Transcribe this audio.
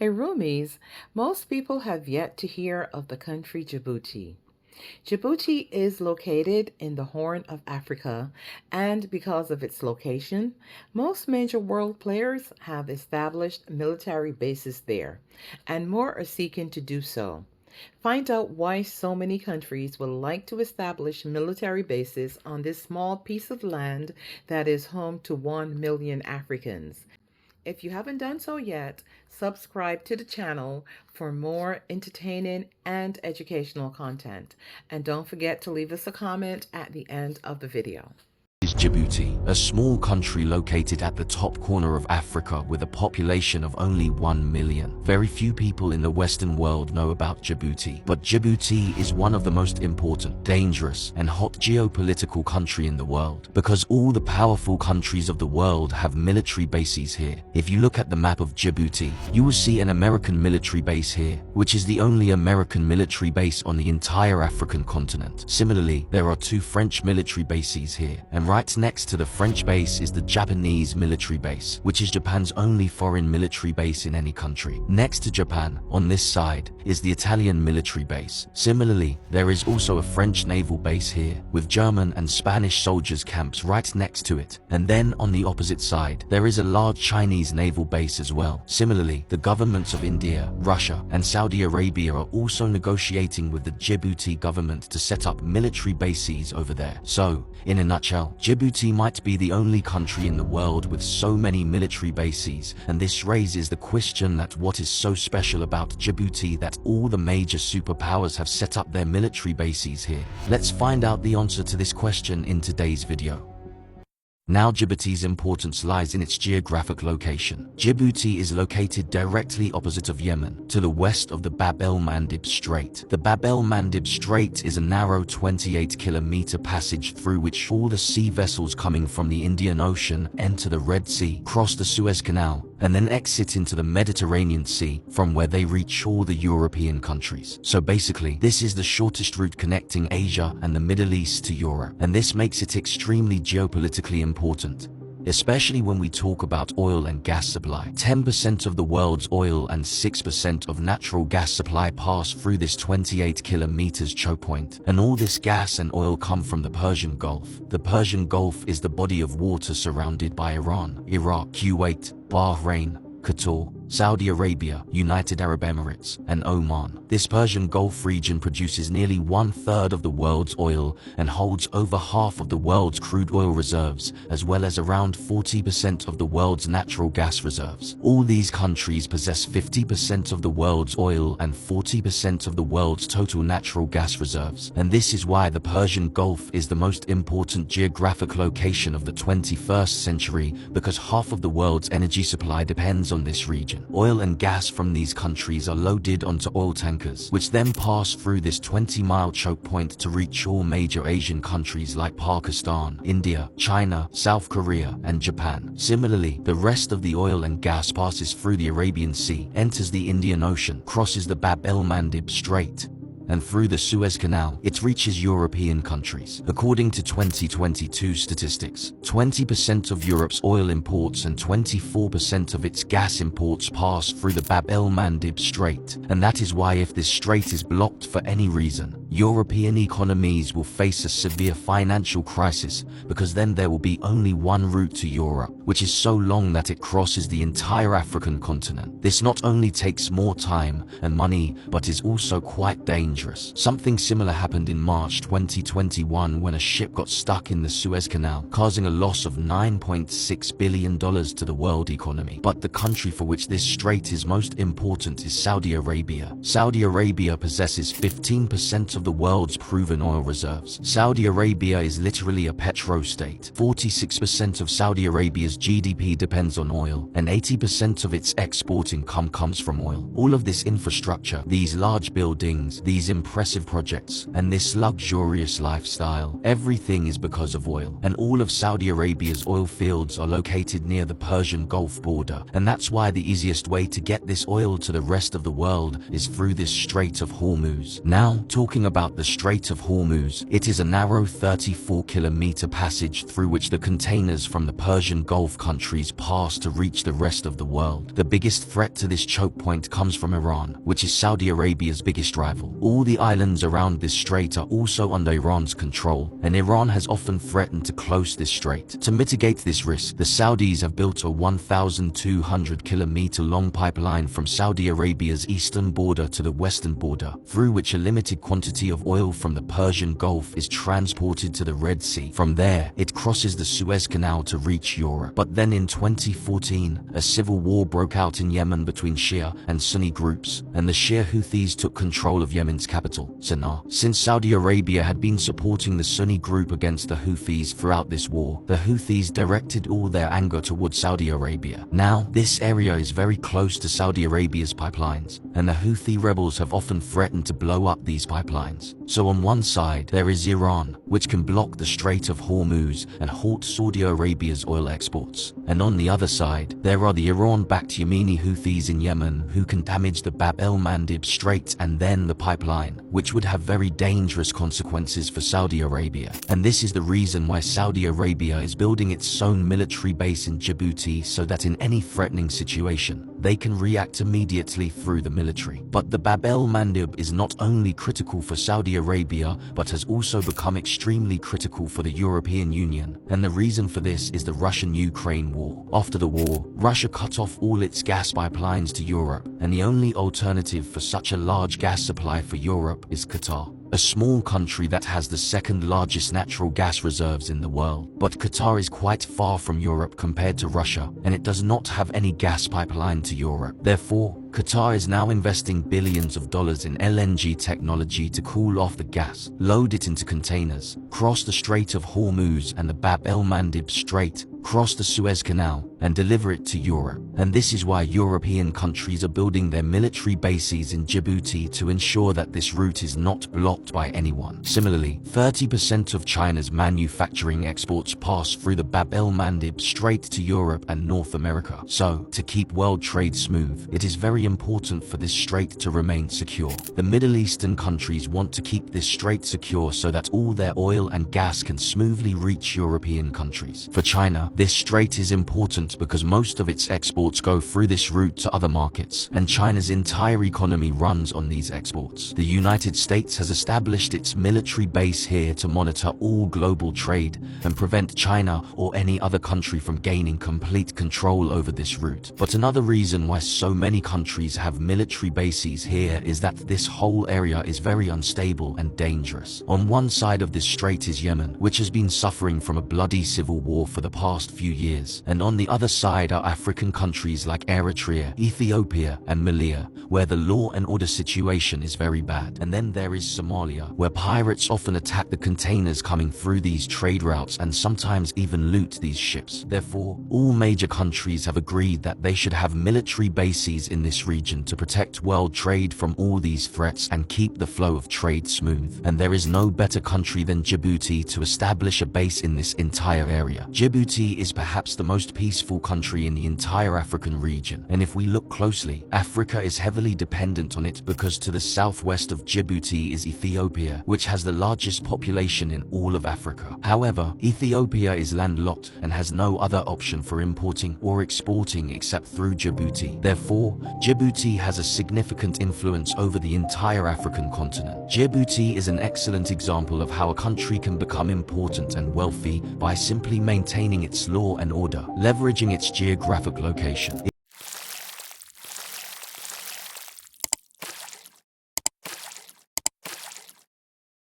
Hey Roomies, most people have yet to hear of the country Djibouti. Djibouti is located in the Horn of Africa, and because of its location, most major world players have established military bases there, and more are seeking to do so. Find out why so many countries would like to establish military bases on this small piece of land that is home to 1 million Africans. If you haven't done so yet, subscribe to the channel for more entertaining and educational content. And don't forget to leave us a comment at the end of the video. Is Djibouti, a small country located at the top corner of Africa with a population of only 1 million. Very few people in the Western world know about Djibouti, but Djibouti is one of the most important, dangerous, and hot geopolitical country in the world, because all the powerful countries of the world have military bases here. If you look at the map of Djibouti, you will see an American military base here, which is the only American military base on the entire African continent. Similarly, there are 2 French military bases here, and right next to the French base is the Japanese military base, which is Japan's only foreign military base in any country. Next to Japan, on this side, is the Italian military base. Similarly, there is also a French naval base here, with German and Spanish soldiers camps right next to it. And then on the opposite side, there is a large Chinese naval base as well. Similarly, the governments of India, Russia, and Saudi Arabia are also negotiating with the Djibouti government to set up military bases over there. So, in a nutshell, Djibouti might be the only country in the world with so many military bases, and this raises the question that what is so special about Djibouti that all the major superpowers have set up their military bases here? Let's find out the answer to this question in today's video. Now, Djibouti's importance lies in its geographic location. Djibouti is located directly opposite of Yemen, to the west of the Bab el-Mandeb Strait. The Bab el-Mandeb Strait is a narrow 28-kilometer passage through which all the sea vessels coming from the Indian Ocean enter the Red Sea, cross the Suez Canal, and then exit into the Mediterranean Sea, from where they reach all the European countries. So basically, this is the shortest route connecting Asia and the Middle East to Europe, and this makes it extremely geopolitically important, especially when we talk about oil and gas supply. 10% of the world's oil and 6% of natural gas supply pass through this 28 kilometers choke point, and all this gas and oil come from the Persian Gulf. The Persian Gulf is the body of water surrounded by Iran, Iraq, Kuwait, Bahrain, Qatar, Saudi Arabia, United Arab Emirates, and Oman. This Persian Gulf region produces nearly 1/3 of the world's oil and holds over half of the world's crude oil reserves, as well as around 40% of the world's natural gas reserves. All these countries possess 50% of the world's oil and 40% of the world's total natural gas reserves, and this is why the Persian Gulf is the most important geographic location of the 21st century, because half of the world's energy supply depends on this region. Oil and gas from these countries are loaded onto oil tankers, which then pass through this 20-mile choke point to reach all major Asian countries like Pakistan, India, China, South Korea, and Japan. Similarly, the rest of the oil and gas passes through the Arabian Sea, enters the Indian Ocean, crosses the Bab el-Mandeb Strait, and through the Suez Canal, it reaches European countries. According to 2022 statistics, 20% of Europe's oil imports and 24% of its gas imports pass through the Bab el-Mandeb Strait, and that is why if this strait is blocked for any reason, European economies will face a severe financial crisis, because then there will be only one route to Europe, which is so long that it crosses the entire African continent. This not only takes more time and money, but is also quite dangerous. Something similar happened in March 2021 when a ship got stuck in the Suez Canal, causing a loss of $9.6 billion to the world economy. But the country for which this strait is most important is Saudi Arabia. Saudi Arabia possesses 15% of the world's proven oil reserves. Saudi Arabia is literally a petro state. 46% of Saudi Arabia's GDP depends on oil, and 80% of its export income comes from oil. All of this infrastructure, these large buildings, these these impressive projects and this luxurious lifestyle, everything is because of oil. And all of Saudi Arabia's oil fields are located near the Persian Gulf border. And that's why the easiest way to get this oil to the rest of the world is through this Strait of Hormuz. Now, talking about the Strait of Hormuz, it is a narrow 34-kilometer passage through which the containers from the Persian Gulf countries pass to reach the rest of the world. The biggest threat to this choke point comes from Iran, which is Saudi Arabia's biggest rival. All the islands around this strait are also under Iran's control, and Iran has often threatened to close this strait. To mitigate this risk, the Saudis have built a 1,200-kilometer long pipeline from Saudi Arabia's eastern border to the western border, through which a limited quantity of oil from the Persian Gulf is transported to the Red Sea. From there, it crosses the Suez Canal to reach Europe. But then in 2014, a civil war broke out in Yemen between Shia and Sunni groups, and the Shia Houthis took control of Yemen's capital, Sana'a. Since Saudi Arabia had been supporting the Sunni group against the Houthis throughout this war, the Houthis directed all their anger towards Saudi Arabia. Now, this area is very close to Saudi Arabia's pipelines, and the Houthi rebels have often threatened to blow up these pipelines. So on one side, there is Iran, which can block the Strait of Hormuz and halt Saudi Arabia's oil exports. And on the other side, there are the Iran-backed Yemeni Houthis in Yemen who can damage the Bab el-Mandeb Strait and then the pipeline, which would have very dangerous consequences for Saudi Arabia. And this is the reason why Saudi Arabia is building its own military base in Djibouti, so that in any threatening situation, they can react immediately through the military. But the Bab el-Mandeb is not only critical for Saudi Arabia, but has also become extremely critical for the European Union. And the reason for this is the Russian-Ukraine war. After the war, Russia cut off all its gas pipelines to Europe, and the only alternative for such a large gas supply for Europe is Qatar, a small country that has the second largest natural gas reserves in the world. But Qatar is quite far from Europe compared to Russia, and it does not have any gas pipeline to Europe. Therefore, Qatar is now investing billions of dollars in LNG technology to cool off the gas, load it into containers, cross the Strait of Hormuz and the Bab el-Mandeb Strait, cross the Suez Canal, and deliver it to Europe. And this is why European countries are building their military bases in Djibouti to ensure that this route is not blocked by anyone. Similarly, 30% of China's manufacturing exports pass through the Bab el-Mandeb Strait to Europe and North America. So, to keep world trade smooth, it is very important for this strait to remain secure. The Middle Eastern countries want to keep this strait secure so that all their oil and gas can smoothly reach European countries. For China, this strait is important because most of its exports go through this route to other markets, and China's entire economy runs on these exports. The United States has established its military base here to monitor all global trade and prevent China or any other country from gaining complete control over this route. But another reason why so many countries have military bases here is that this whole area is very unstable and dangerous. On one side of this strait is Yemen, which has been suffering from a bloody civil war for the past few years, and on the other side are African countries like Eritrea, Ethiopia, and Malaya, where the law and order situation is very bad. And then there is Somalia, where pirates often attack the containers coming through these trade routes and sometimes even loot these ships. Therefore, all major countries have agreed that they should have military bases in this region to protect world trade from all these threats and keep the flow of trade smooth. And there is no better country than Djibouti to establish a base in this entire area. Djibouti is perhaps the most peaceful country in the entire African region, and if we look closely, Africa is heavily dependent on it because to the southwest of Djibouti is Ethiopia, which has the largest population in all of Africa. However, Ethiopia is landlocked and has no other option for importing or exporting except through Djibouti. Therefore, Djibouti has a significant influence over the entire African continent. Djibouti is an excellent example of how a country can become important and wealthy by simply maintaining its law and order, leveraging its geographic location.